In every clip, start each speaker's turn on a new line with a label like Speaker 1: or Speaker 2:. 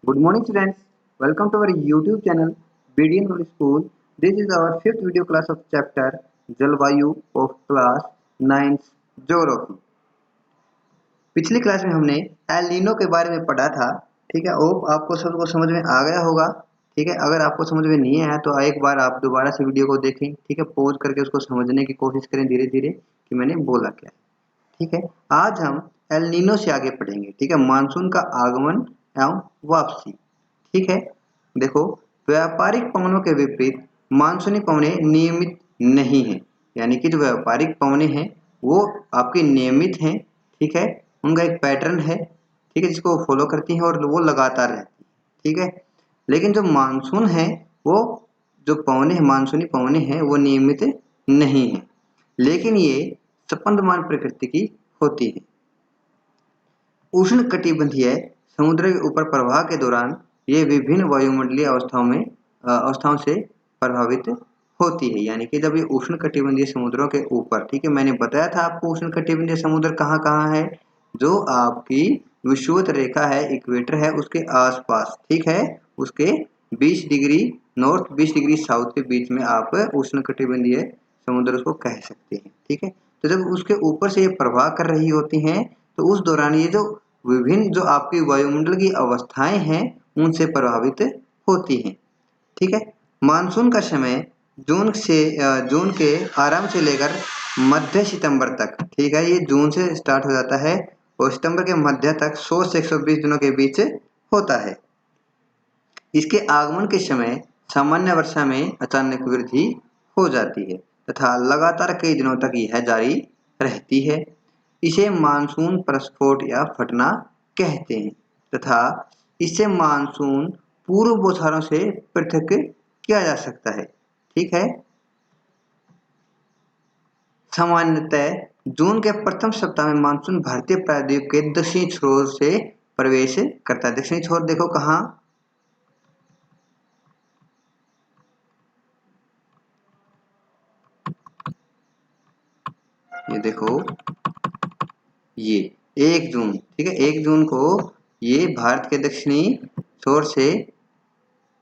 Speaker 1: Good morning, students. Welcome to our YouTube channel, BDN World School. This is our fifth video class of chapter जलवायु of class 9th Geography. पिछली class में हमने El Nino के बारे में पढ़ा था। ठीक है, वो आपको सबको समझ में आ गया होगा। ठीक है, अगर आपको समझ में नहीं आया तो एक बार आप दोबारा से वीडियो को देखें। ठीक है, पॉज करके उसको समझने की कोशिश करें धीरे धीरे कि मैंने बोला क्या है। ठीक है, आज हम एल नीनो से आगे पढ़ेंगे। ठीक है, मानसून का आगमन एवं वापसी। ठीक है, देखो, व्यापारिक पवनों के विपरीत मानसूनी पवने नियमित नहीं है, यानी कि जो व्यापारिक पवने हैं वो आपके नियमित हैं। ठीक है, उनका एक पैटर्न है। ठीक है, जिसको फॉलो करती हैं और वो लगातार रहती है। ठीक है, लेकिन जो मानसून है वो जो पवने हैं, मानसूनी पवने हैं वो नियमित नहीं है, लेकिन ये संपन्नमान प्रकृति की होती है। उष्ण कटिबंधीय समुद्र के ऊपर प्रवाह के दौरान ये विभिन्न वायुमंडलीय अवस्थाओं से प्रभावित होती है, यानी कि जब ये उष्ण कटिबंधीय समुद्रों के ऊपर, ठीक है, मैंने बताया था आपको उष्ण कटिबंधीय समुद्र कहाँ कहाँ है, जो आपकी विषुवत रेखा है, इक्वेटर है, उसके आसपास। ठीक है, उसके 20 डिग्री नॉर्थ 20 डिग्री साउथ के बीच में आप उष्ण कटिबंधीय समुद्र उसको कह सकते हैं। ठीक है, तो जब उसके ऊपर से ये प्रवाह कर रही होती हैं तो उस दौरान ये जो विभिन्न जो आपकी वायुमंडल की अवस्थाएं हैं उनसे प्रभावित होती हैं। ठीक है, मानसून का समय जून के आरंभ से लेकर मध्य सितंबर तक, ठीक है, ये जून से स्टार्ट हो जाता है और सितंबर के मध्य तक 100 से 120 दिनों के बीच होता है। इसके आगमन के समय सामान्य वर्षा में अचानक वृद्धि हो जाती है तथा लगातार कई दिनों तक यह जारी रहती है। इसे मानसून प्रस्फोट या फटना कहते हैं तथा इससे मानसून पूर्व बौछारों से पृथक किया जा सकता है। ठीक है, सामान्यतः जून के प्रथम सप्ताह में मानसून भारतीय प्रायद्वीप के दक्षिणी छोर से प्रवेश करता है। दक्षिणी छोर देखो कहाँ, ये देखो, ये 1 जून, ठीक है, 1 जून को ये भारत के दक्षिणी छोर से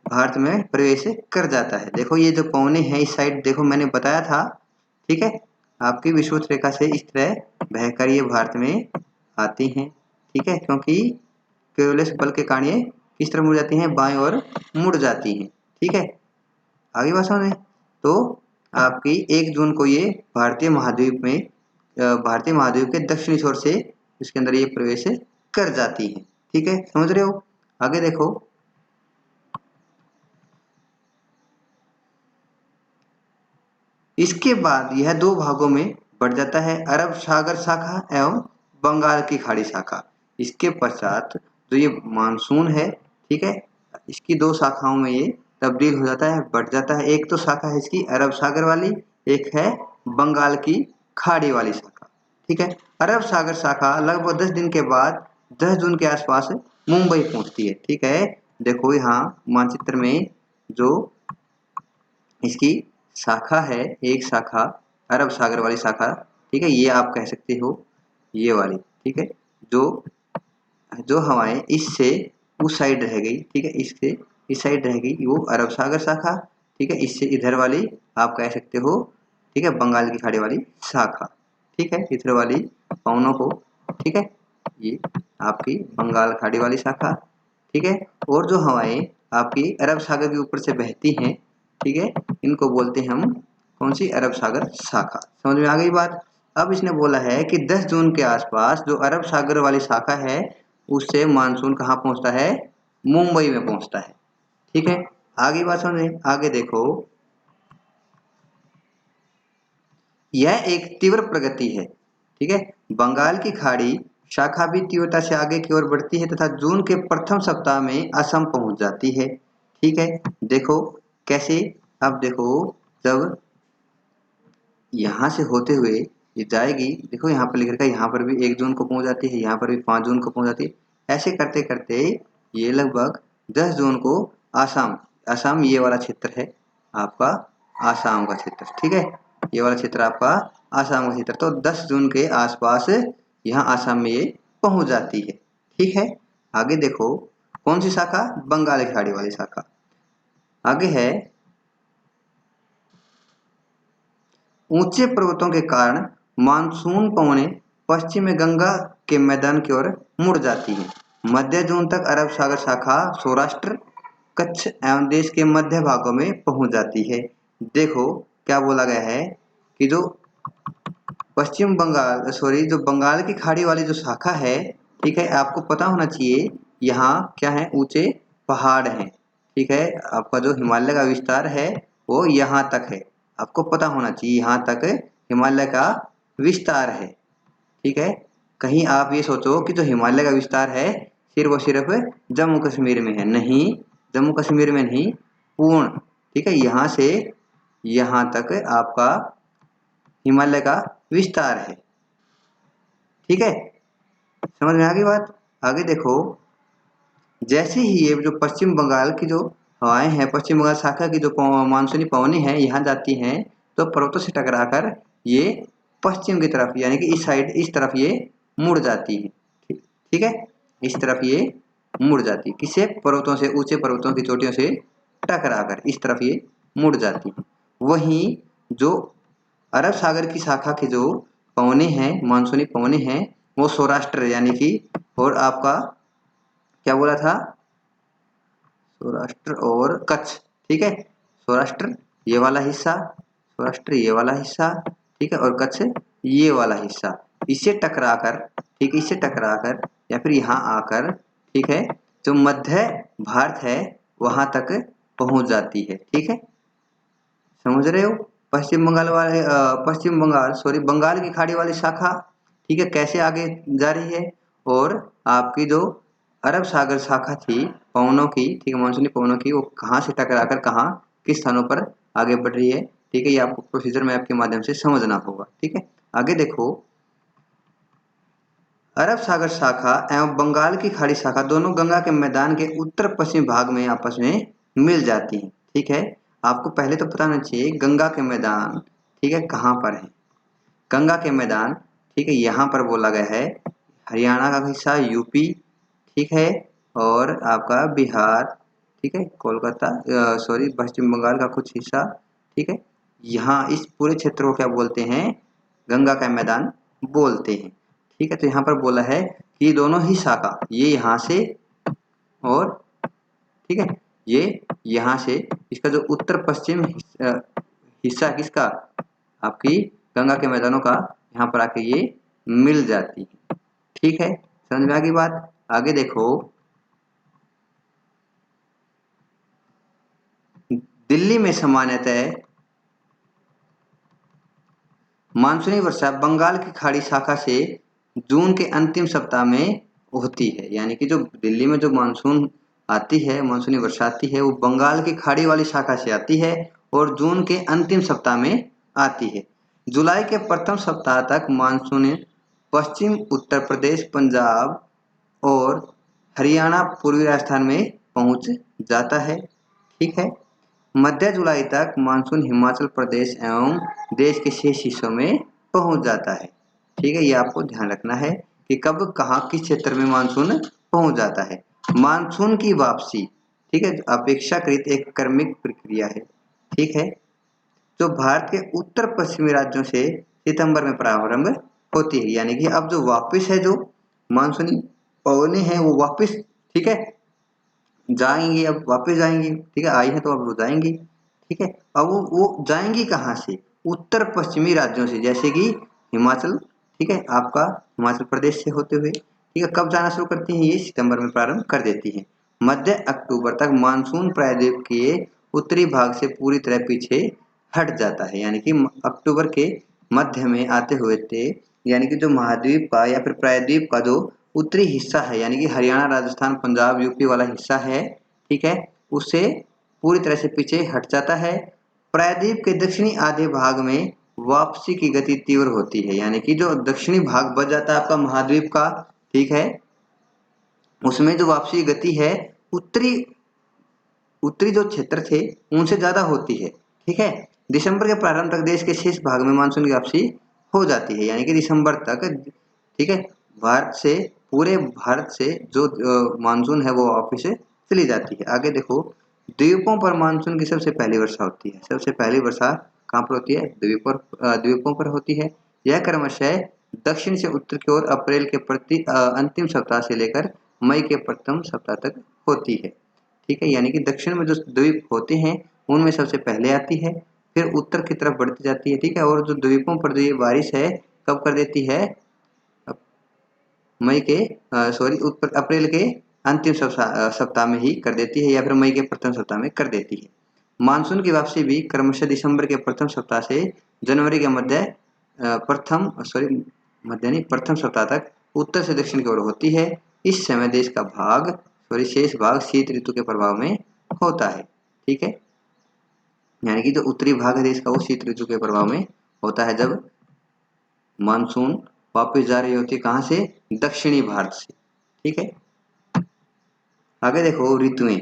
Speaker 1: भारत में प्रवेश कर जाता है। देखो ये जो पवने हैं इस साइड देखो, मैंने बताया था। ठीक है, आपकी विषुवत रेखा से इस तरह बहकर ये भारत में आती हैं। ठीक है, क्योंकि केवल बल के कारण ये किस तरह मुड़ जाती हैं, बाएं ओर मुड़ जाती हैं। ठीक है, आगे बात समझ में। तो आपकी 1 जून को ये भारतीय महाद्वीप के दक्षिणी छोर से इसके अंदर ये प्रवेश कर जाती है। ठीक है, समझ रहे हो। आगे देखो, इसके बाद यह 2 भागों में बढ़ जाता है, अरब सागर शाखा एवं बंगाल की खाड़ी शाखा। इसके पश्चात जो ये मानसून है, ठीक है, इसकी 2 शाखाओं में ये तब्दील हो जाता है, बढ़ जाता है। एक तो शाखा है इसकी अरब सागर वाली, एक है बंगाल की खाड़ी वाली शाखा। ठीक है, अरब सागर शाखा लगभग 10 दिन के बाद 10 जून के आसपास मुंबई पहुंचती है। ठीक है, देखो यहाँ मानचित्र में जो इसकी शाखा है, एक शाखा अरब सागर वाली शाखा, ठीक है, ये आप कह सकते हो ये वाली। ठीक है, जो जो हवाएं इससे उस साइड रह गई, ठीक है, इससे इस साइड रह गई, वो अरब सागर शाखा। ठीक है, इससे इधर वाली आप कह सकते हो, ठीक है, बंगाल की खाड़ी वाली शाखा। ठीक है, इधर वाली पवनों को, ठीक है, ये आपकी बंगाल खाड़ी वाली शाखा। ठीक है, और जो हवाएं आपकी अरब सागर के ऊपर से बहती हैं, ठीक है, इनको बोलते हैं हम कौन सी, अरब सागर शाखा। समझ में आ गई बात। अब इसने बोला है कि 10 जून के आसपास जो अरब सागर वाली शाखा है उससे मानसून कहाँ पहुंचता है, मुंबई में पहुंचता है। ठीक है, आगे बात समझे। आगे देखो, यह एक तीव्र प्रगति है। ठीक है, बंगाल की खाड़ी शाखा भी तीव्रता से आगे की ओर बढ़ती है तथा जून के प्रथम सप्ताह में असम पहुंच जाती है। ठीक है, देखो कैसे, अब देखो जब यहाँ से होते हुए ये जाएगी, देखो यहाँ पर लिख रखा है, यहाँ पर भी 1 जून को पहुंच जाती है, यहाँ पर भी 5 जून को पहुंच जाती है। ऐसे करते करते ये लगभग 10 जून को आसाम, आसाम ये वाला क्षेत्र है आपका, आसाम का क्षेत्र। ठीक है, ये वाला क्षेत्र आपका आसाम का क्षेत्र। तो 10 जून के आसपास यहाँ आसाम में ये पहुंच जाती है। ठीक है, आगे देखो, कौन सी शाखा? बंगाल की खाड़ी वाली शाखा। आगे है, ऊंचे पर्वतों के कारण मानसून पवनें पश्चिम में गंगा के मैदान की ओर मुड़ जाती हैं। मध्य जून तक अरब सागर शाखा सौराष्ट्र, कच्छ एवं देश के मध्य भागों में पहुंच जाती है। देखो क्या बोला गया है कि जो पश्चिम बंगाल जो बंगाल की खाड़ी वाली जो शाखा है, ठीक है, आपको पता होना चाहिए यहाँ क्या है, ऊंचे पहाड़ हैं, ठीक है, आपका जो हिमालय का विस्तार है वो यहाँ तक है, आपको पता होना चाहिए यहाँ तक हिमालय का विस्तार है, ठीक है। कहीं आप ये सोचो कि जो हिमालय का विस्तार है सिर्फ और सिर्फ जम्मू कश्मीर में है, नहीं, जम्मू कश्मीर में नहीं, पूर्ण, ठीक है, यहाँ से यहाँ तक आपका हिमालय का विस्तार है, ठीक है, समझ में आ गई बात। आगे देखो, जैसे ही ये जो पश्चिम बंगाल की जो हवाएं हैं, पश्चिम बंगाल शाखा की जो मानसूनी पवनें हैं यहाँ जाती हैं, तो पर्वतों से टकराकर ये पश्चिम की तरफ यानी कि इस साइड, इस तरफ ये मुड़ जाती है, ठीक है, इस तरफ ये मुड़ जाती है, किससे? पर्वतों से, ऊंचे पर्वतों की चोटियों से टकराकर इस तरफ ये मुड़ जाती है। वहीं जो अरब सागर की शाखा के जो पवनें हैं, मानसूनी पवनें हैं, वो सौराष्ट्र यानी कि, और आपका क्या बोला था, सौराष्ट्र और कच्छ, ठीक है, सौराष्ट्र ये वाला हिस्सा, सौराष्ट्र ये वाला हिस्सा, ठीक है, और कच्छ ये वाला हिस्सा, इससे टकराकर, ठीक है, इससे टकराकर या फिर यहाँ आकर, ठीक है, जो मध्य भारत है वहां तक पहुंच जाती है, ठीक है, समझ रहे हो। पश्चिम बंगाल बंगाल की खाड़ी वाली शाखा, ठीक है, कैसे आगे जा रही है, और आपकी जो अरब सागर शाखा थी पवनों की, ठीक है, मानसूनी पवनों की, वो कहाँ से टकराकर कहाँ किस स्थानों पर आगे बढ़ रही है, ठीक है, ये आपको प्रोसीजर मैप के माध्यम से समझना होगा, ठीक है। आगे देखो, अरब सागर शाखा एवं बंगाल की खाड़ी शाखा दोनों गंगा के मैदान के उत्तर पश्चिम भाग में आपस में मिल जाती हैं, ठीक है। आपको पहले तो पता होना चाहिए गंगा के मैदान, ठीक है, कहाँ पर है। गंगा के मैदान, ठीक है, यहाँ पर बोला गया है, हरियाणा का हिस्सा, यूपी, ठीक है, और आपका बिहार, ठीक है, कोलकाता, पश्चिम बंगाल का कुछ हिस्सा, ठीक है, यहाँ इस पूरे क्षेत्र को क्या बोलते हैं? गंगा का मैदान बोलते हैं, ठीक है। तो यहाँ पर बोला है कि दोनों ही शाखा, ये यहाँ से और, ठीक है, ये यहाँ से, इसका जो उत्तर पश्चिम हिस्सा किसका? आपकी गंगा के मैदानों का, यहाँ पर आके ये मिल जाती है, ठीक है, समझ में आ गई बात। आगे देखो, दिल्ली में सामान्यतः मानसूनी वर्षा बंगाल की खाड़ी शाखा से जून के अंतिम सप्ताह में होती है, यानी कि जो दिल्ली में जो मानसून आती है, मानसूनी वर्षा आती है, वो बंगाल की खाड़ी वाली शाखा से आती है और जून के अंतिम सप्ताह में आती है। जुलाई के प्रथम सप्ताह तक मानसून पश्चिम उत्तर प्रदेश, पंजाब और हरियाणा, पूर्वी राजस्थान में पहुंच जाता है, ठीक है। मध्य जुलाई तक मानसून हिमाचल प्रदेश एवं देश के शेष हिस्सों में पहुंच जाता है, ठीक है, ये आपको ध्यान रखना है कि कब कहाँ किस क्षेत्र में मानसून पहुंच जाता है। मानसून की वापसी, ठीक है, अपेक्षाकृत एक क्रमिक प्रक्रिया है, ठीक है, जो भारत के उत्तर पश्चिमी राज्यों से सितंबर में प्रारंभ होती है, यानी कि अब जो वापस है, जो मानसूनी पवनें हैं वो वापस, ठीक है, जाएंगी, अब वापस जाएंगी, ठीक है, आई है तो अब वो जाएंगी, ठीक है। अब वो जाएंगी कहाँ से? उत्तर पश्चिमी राज्यों से, जैसे कि हिमाचल, ठीक है, आपका हिमाचल प्रदेश से होते हुए, ठीक है, कब जाना शुरू करती हैं? ये सितंबर में प्रारंभ कर देती हैं। मध्य अक्टूबर तक मानसून प्रायद्वीप के उत्तरी भाग से पूरी तरह पीछे हट जाता है, यानी कि अक्टूबर के मध्य में आते हुए थे, यानी कि जो महाद्वीप का या फिर प्रायद्वीप का जो उत्तरी हिस्सा है, यानी कि हरियाणा, राजस्थान, पंजाब, यूपी वाला हिस्सा है, ठीक है, उससे पूरी तरह से पीछे हट जाता है। प्रायद्वीप के दक्षिणी आधे भाग में वापसी की गति तीव्र होती है, यानी कि जो दक्षिणी भाग बच जाता है आपका महाद्वीप का, ठीक है, उसमें जो वापसी की गति है उत्तरी उत्तरी जो क्षेत्र थे उनसे ज्यादा होती है, ठीक है। दिसंबर के प्रारंभ तक देश के शेष भाग में मानसून की वापसी हो जाती है, यानी कि दिसंबर तक, ठीक है, भारत से पूरे भारत से जो मानसून है वो वापस से चली जाती है। आगे देखो, द्वीपों पर मानसून की सबसे पहली वर्षा होती है। सबसे पहली वर्षा कहाँ पर होती है? द्वीपों पर होती है। यह क्रमशः दक्षिण से उत्तर की ओर अप्रैल के अंतिम सप्ताह से लेकर मई के प्रथम सप्ताह तक होती है। ठीक है, यानी कि दक्षिण में जो द्वीप होते हैं उनमें सबसे पहले आती है, फिर उत्तर की तरफ बढ़ती जाती है। ठीक है, और जो द्वीपों पर जो ये बारिश है कब कर देती है? मई के सॉरी अप्रैल के अंतिम सप्ताह में ही कर देती है, या फिर मई के प्रथम सप्ताह में कर देती है। मानसून की वापसी भी क्रमशः दिसंबर के प्रथम सप्ताह से जनवरी के प्रथम सप्ताह तक उत्तर से दक्षिण की ओर होती है। इस समय देश का शेष भाग शीत ऋतु के प्रभाव में होता है। ठीक है, यानी कि जो उत्तरी भाग है देश का वो शीत ऋतु के प्रभाव में होता है जब मानसून वापस जा रही होती है। कहाँ से? दक्षिणी भारत से। ठीक है, आगे देखो, ऋतुएं।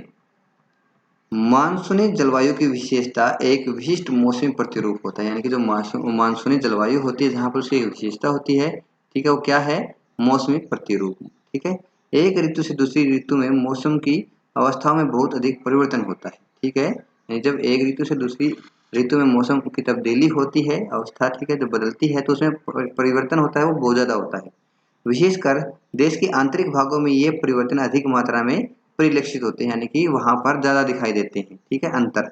Speaker 1: मानसूनी जलवायु की विशेषता एक विशिष्ट मौसमी प्रतिरूप होता है, यानी कि जो मानसूनी जलवायु होती है जहाँ पर उसकी विशेषता होती है, ठीक है, वो क्या है? मौसमी प्रतिरूप। ठीक है, एक ऋतु से दूसरी ऋतु में मौसम की अवस्थाओं में बहुत अधिक परिवर्तन होता है। ठीक है, जब एक ऋतु से दूसरी ऋतु में मौसम की तब्दीली होती है, अवस्था, ठीक है, जो बदलती है, तो उसमें परिवर्तन होता है, वो बहुत ज्यादा होता है। विशेषकर देश के आंतरिक भागों में ये परिवर्तन अधिक मात्रा में परिलक्षित होते हैं, यानी कि वहां पर ज्यादा दिखाई देते हैं। ठीक है, अंतर।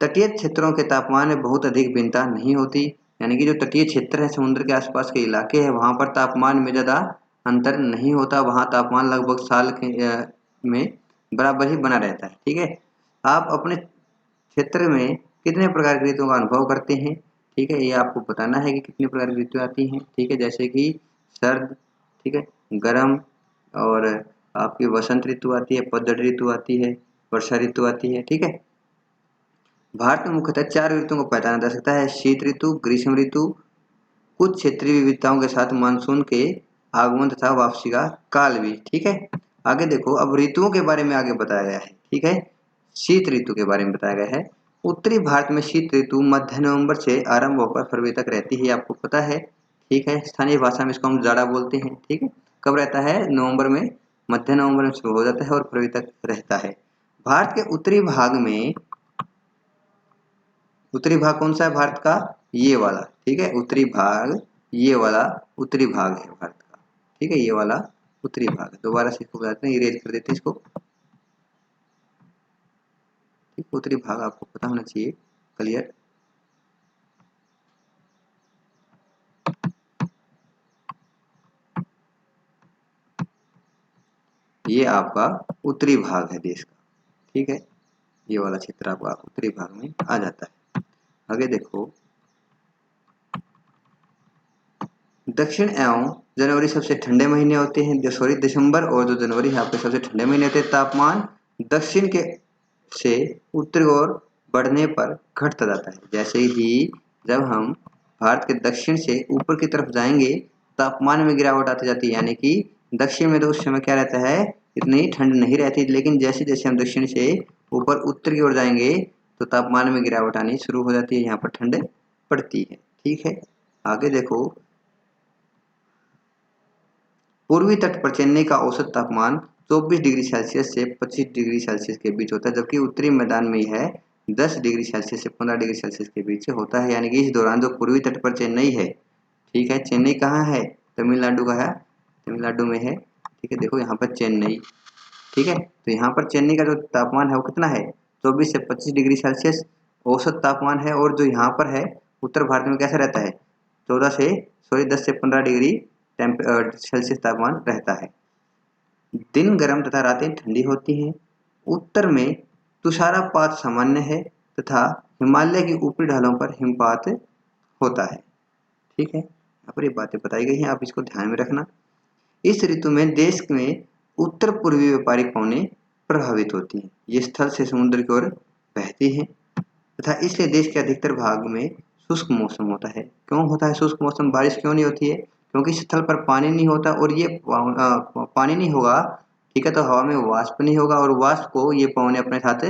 Speaker 1: तटीय क्षेत्रों के तापमान में बहुत अधिक भिन्नता नहीं होती, यानी कि जो तटीय क्षेत्र है, समुद्र के आसपास के इलाके हैं, वहां पर तापमान में ज्यादा अंतर नहीं होता। वहां तापमान लगभग साल में बराबर ही बना रहता है। ठीक है, आप अपने क्षेत्र में कितने प्रकार की ऋतुओं का अनुभव करते हैं? ठीक है, ये आपको बताना है कि कितने प्रकार की ऋतु आती हैं। ठीक है, जैसे कि सर्द, ठीक है, गर्म, और आपकी वसंत ऋतु आती है, पतझड़ ऋतु आती है, वर्षा ऋतु आती है। ठीक है, भारत में मुख्यतः 4 ऋतुओं को पहचाना जा सकता है: शीत ऋतु, ग्रीष्म ऋतु, कुछ क्षेत्रीय विविधताओं के साथ मानसून के आगमन तथा वापसी का काल भी। ठीक है, आगे देखो, अब ऋतुओं के बारे में आगे बताया गया है। ठीक है, शीत ऋतु के बारे में बताया गया है। उत्तरी भारत में शीत ऋतु मध्य नवंबर से आरंभ होकर फरवरी तक रहती है, आपको पता है। ठीक है, स्थानीय भाषा में इसको हम जाड़ा बोलते हैं। ठीक है, कब रहता है? नवंबर में, मध्य नवंबर में शुरू हो जाता है और फरवरी तक रहता है। भारत के उत्तरी भाग में, उत्तरी भाग कौन सा है भारत का? ये वाला। ठीक है, उत्तरी भाग, ये वाला उत्तरी भाग है भारत का। ठीक है, ये वाला उत्तरी भाग है। दोबारा से इसको बताते हैं, इरेज कर देते हैं इसको। ठीक, उत्तरी भाग आपको पता होना चाहिए, क्लियर। ये आपका उत्तरी भाग है देश का। ठीक है, ये वाला क्षेत्र आपका उत्तरी भाग में आ जाता है। आगे देखो, दक्षिण एवं जनवरी सबसे ठंडे महीने होते हैं। सॉरी, दिसंबर और जो जनवरी है आपके सबसे ठंडे महीने होते हैं। तापमान दक्षिण के से उत्तर की ओर बढ़ने पर घटता जाता है। जैसे ही जब हम भारत के दक्षिण से ऊपर की तरफ जाएंगे, तापमान में गिरावट आती जाती है, यानी कि दक्षिण में तो उस समय क्या रहता है? इतनी ठंड नहीं रहती, लेकिन जैसे जैसे हम दक्षिण से ऊपर उत्तर की ओर जाएंगे तो तापमान में गिरावट आनी शुरू हो जाती है, यहाँ पर ठंड पड़ती है। ठीक है, आगे देखो, पूर्वी तट पर चेन्नई का औसत तापमान 24 डिग्री सेल्सियस से 25 डिग्री सेल्सियस के बीच होता है, जबकि उत्तरी मैदान में यह 10 डिग्री सेल्सियस से 15 डिग्री सेल्सियस के बीच होता है। यानी कि इस दौरान जो पूर्वी तट पर चेन्नई है, ठीक है, चेन्नई कहाँ है? तमिलनाडु का है, तमिलनाडु में है। ठीक है, देखो यहाँ पर चेन्नई, ठीक है, तो यहाँ पर चेन्नई का जो तापमान है वो कितना है? 24 से 25 डिग्री सेल्सियस औसत तापमान है। और जो यहाँ पर है उत्तर भारत में कैसा रहता है? 10 से 15 डिग्री सेल्सियस तापमान रहता है। दिन गर्म तथा रातें ठंडी होती हैं। उत्तर में तुषारपात सामान्य है तथा हिमालय की ऊपरी ढालों पर हिमपात होता है। ठीक है, यहाँ पर ये बातें बताई गई हैं, आप इसको ध्यान में रखना। इस ऋतु में देश में उत्तर पूर्वी व्यापारिक पवनें प्रभावित होती हैं। ये स्थल से समुद्र की ओर बहती हैं तथा इसलिए देश के अधिकतर भाग में शुष्क मौसम होता है। क्यों होता है शुष्क मौसम? बारिश क्यों नहीं होती है? क्योंकि स्थल पर पानी नहीं होता, और ये पानी नहीं होगा, ठीक है, तो हवा में वाष्प नहीं होगा, और वाष्प को ये पवनें अपने साथ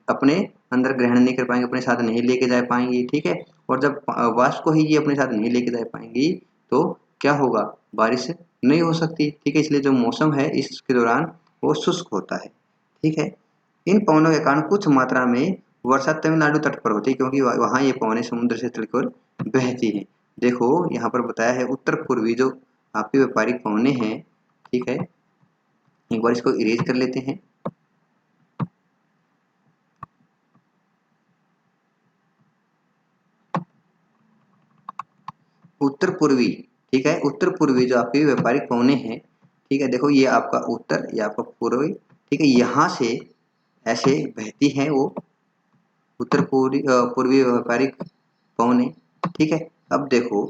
Speaker 1: अपने अंदर ग्रहण नहीं कर पाएंगे, अपने साथ नहीं लेके जा पाएंगी। ठीक है, और जब वाष्प को ही ये अपने साथ नहीं लेके जा पाएंगी तो क्या होगा? बारिश नहीं हो सकती, ठीक है। इसलिए जो मौसम है इसके दौरान वो शुष्क होता है, ठीक है। इन पवनों के कारण कुछ मात्रा में वर्षा तमिलनाडु तट पर होती है, क्योंकि वहाँ ये पवनें समुद्र से चलकर बहती हैं। देखो यहाँ पर बताया है उत्तर पूर्वी जो आपकी व्यापारिक पवनें हैं, ठीक है। एक बार इसको इरेज कर लेते हैं। उत्तर पूर्वी, ठीक है, उत्तर पूर्वी जो आपकी व्यापारिक पवनें हैं, ठीक है। देखो ये आपका उत्तर, ये आपका पूर्वी, ठीक है। यहाँ से ऐसे बहती हैं वो उत्तर पूर्वी व्यापारिक पवनें, ठीक है। अब देखो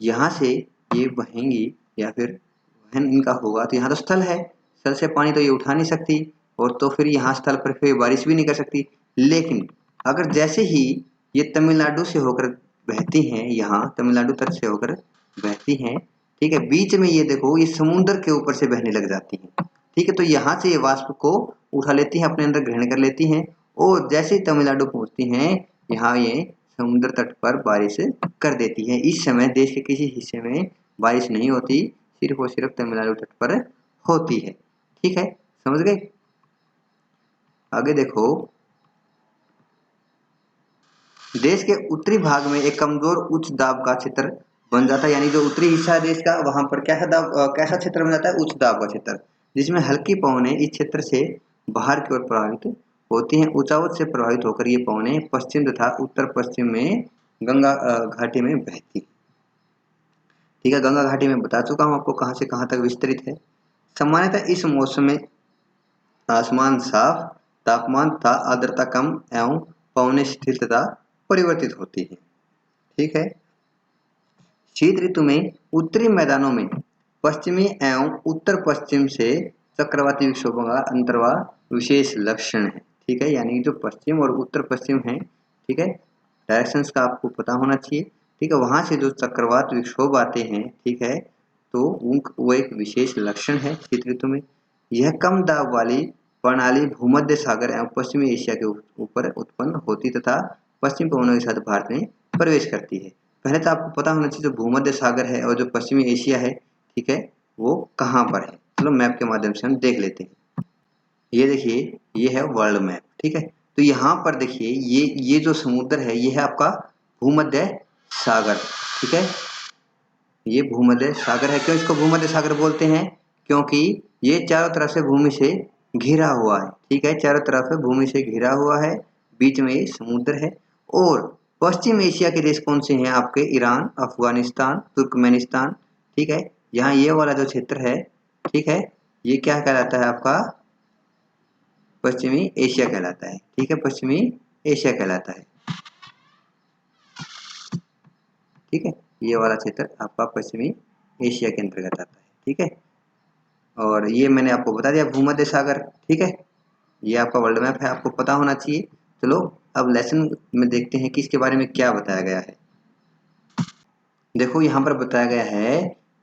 Speaker 1: यहाँ से ये बहेंगी या फिर वहन इनका होगा, तो यहाँ तो स्थल है, स्थल से पानी तो ये उठा नहीं सकती, और तो फिर यहाँ स्थल पर फिर बारिश भी नहीं कर सकती। लेकिन अगर जैसे ही ये तमिलनाडु से होकर बहती हैं, यहाँ तमिलनाडु तट से होकर बहती हैं, ठीक है, बीच में ये देखो ये समुद्र के ऊपर से बहने लग जाती हैं, ठीक है। तो यहाँ से ये वाष्प को उठा लेती हैं, अपने अंदर ग्रहण कर लेती हैं, और जैसे ही तमिलनाडु पहुँचती हैं, यहाँ ये समुद्र तट पर बारिश कर देती है। इस समय देश के किसी हिस्से में बारिश नहीं होती, सिर्फ और सिर्फ तमिलनाडु तट पर होती है, ठीक है। समझ गए? आगे देखो, देश के उत्तरी भाग में एक कमजोर उच्च दाब का क्षेत्र बन जाता है, यानी जो उत्तरी हिस्सा है देश का, वहां पर कैसा क्षेत्र बन जाता है? उच्च दाब का क्षेत्र, जिसमें हल्की पवनें इस क्षेत्र से बाहर की ओर प्रभावित होती हैं। ऊंचावत से प्रभावित होकर ये पवनें पश्चिम तथा उत्तर पश्चिम में गंगा घाटी में बहती, ठीक है। गंगा घाटी में बता चुका हूँ आपको कहाँ से कहाँ तक विस्तृत है। सामान्यतः इस मौसम में आसमान साफ, तापमान तथा आर्द्रता कम एवं पवनें स्थिर तथा परिवर्तित होती है, ठीक है। शीत ऋतु में उत्तरी मैदानों में पश्चिमी एवं उत्तर पश्चिम से चक्रवाती विक्षोभों का अंतर्वाह विशेष लक्षण है, ठीक है। यानी जो पश्चिम और उत्तर पश्चिम है, ठीक है, डायरेक्शंस का आपको पता होना चाहिए, ठीक है। वहां से जो चक्रवात विक्षोभ आते हैं, ठीक है, तो वो एक विशेष लक्षण है शीत ऋतु में। यह कम दाब वाली प्रणाली भूमध्य सागर एवं पश्चिमी एशिया के ऊपर उत्पन्न होती तथा पश्चिम पवनों के साथ भारत में प्रवेश करती है। पहले तो आपको पता होना चाहिए जो भूमध्य सागर है और जो पश्चिमी एशिया है, ठीक है, वो कहाँ पर है। चलो मैप के माध्यम से हम देख लेते हैं। ये देखिए ये है वर्ल्ड मैप, ठीक है। तो यहाँ पर देखिए ये जो समुद्र है ये है आपका भूमध्य सागर, ठीक है। ये भूमध्य सागर है। क्यों इसको भूमध्य सागर बोलते हैं? क्योंकि ये चारों तरफ से भूमि से घिरा हुआ है, ठीक है, चारों तरफ से भूमि से घिरा हुआ है, बीच में ये समुद्र है। और पश्चिम एशिया के देश कौन से हैं आपके? ईरान, अफगानिस्तान, तुर्कमेनिस्तान, ठीक है। यहाँ ये वाला जो क्षेत्र है, ठीक है, ये क्या कहलाता है आपका? पश्चिमी एशिया कहलाता है, ठीक है, पश्चिमी एशिया कहलाता है, ठीक है। ये वाला क्षेत्र आपका पश्चिमी एशिया के अंतर्गत आता है, ठीक है। और ये मैंने आपको बता दिया भूमध्य सागर, ठीक है। ये आपका वर्ल्ड मैप है, आपको पता होना चाहिए। चलो अब लेसन में देखते हैं कि इसके बारे में क्या बताया गया है। देखो यहाँ पर बताया गया है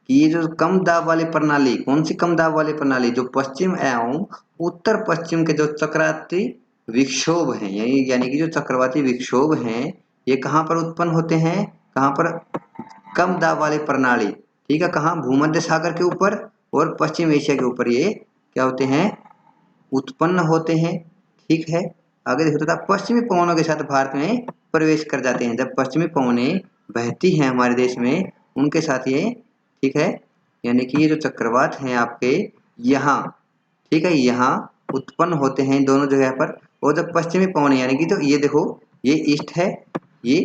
Speaker 1: कि ये जो कम दाब वाली प्रणाली, कौन सी कम दाब वाली प्रणाली? जो पश्चिम एवं उत्तर पश्चिम के जो चक्रवाती विक्षोभ हैं, यानी कि जो चक्रवाती विक्षोभ हैं, ये कहाँ पर उत्पन्न होते हैं? कहाँ पर? कम दाब वाली प्रणाली, ठीक है। कहाँ? भूमध्य सागर के ऊपर और पश्चिम एशिया के ऊपर ये क्या होते हैं? उत्पन्न होते हैं, ठीक है। आगे देखो तथा पश्चिमी पवनों के साथ भारत में प्रवेश कर जाते हैं। जब पश्चिमी पवनें बहती हैं हमारे देश में, उनके साथ ये, ठीक है, यानी कि ये जो चक्रवात हैं आपके यहाँ, ठीक है, यहाँ उत्पन्न होते हैं दोनों जगह पर। और जब पश्चिमी पवनें, यानी कि तो ये देखो ये ईस्ट है, ये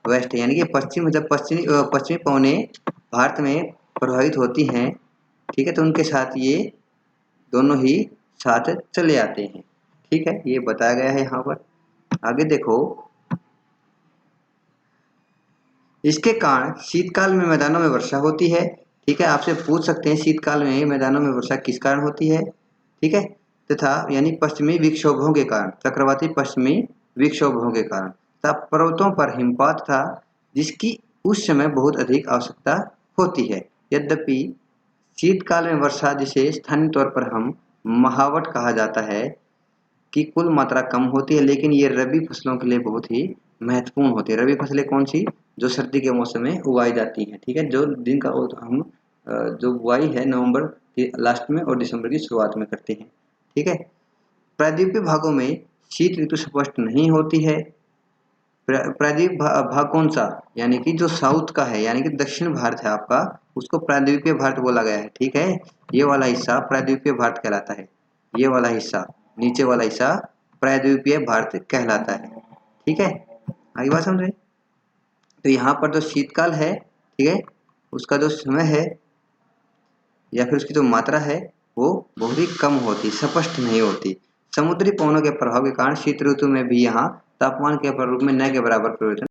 Speaker 1: वेस्ट है, यानी कि पश्चिम, जब पश्चिमी पवनें भारत में प्रभावित होती हैं, ठीक है, तो उनके साथ ये दोनों ही साथ चले आते हैं, ठीक है। ये बताया गया है यहाँ पर। आगे देखो, इसके कारण शीतकाल में मैदानों में वर्षा होती है, ठीक है। आपसे पूछ सकते हैं शीतकाल में मैदानों में वर्षा किस कारण होती है, ठीक है। तथा यानी पश्चिमी विक्षोभों के कारण, चक्रवाती पश्चिमी विक्षोभों के कारण तथा पर्वतों पर हिमपात था, जिसकी उस समय बहुत अधिक आवश्यकता होती है। यद्यपि शीतकाल में वर्षा, जिसे स्थानीय तौर पर हम महावट कहा जाता है, की कुल मात्रा कम होती है, लेकिन ये रबी फसलों के लिए बहुत ही महत्वपूर्ण होती है। रबी फसलें कौन सी? जो सर्दी के मौसम में उगाई जाती हैं, ठीक है, जो जिनका हम जो बुआई है नवंबर के लास्ट में और दिसंबर की शुरुआत में करते हैं। ठीक है। प्रायद्वीपीय भागों में शीत ऋतु स्पष्ट नहीं होती है। प्रायद्वीपीय भाग कौन सा, यानी कि जो साउथ का है, यानी कि दक्षिण भारत है आपका, उसको प्रायद्वीपीय भारत बोला गया है। ठीक है, ये वाला हिस्सा प्रायद्वीपीय भारत कहलाता है। ये वाला हिस्सा, नीचे वाला हिस्सा प्रायद्वीपीय भारत कहलाता है। ठीक है, आगे बात समझ रहे। तो यहाँ पर जो शीतकाल है, ठीक है, उसका जो समय है या फिर उसकी जो मात्रा है वो बहुत ही कम होती, स्पष्ट नहीं होती। समुद्री पवनों के प्रभाव के कारण शीत ऋतु में भी यहाँ तापमान के रूप में न के बराबर परिवर्तन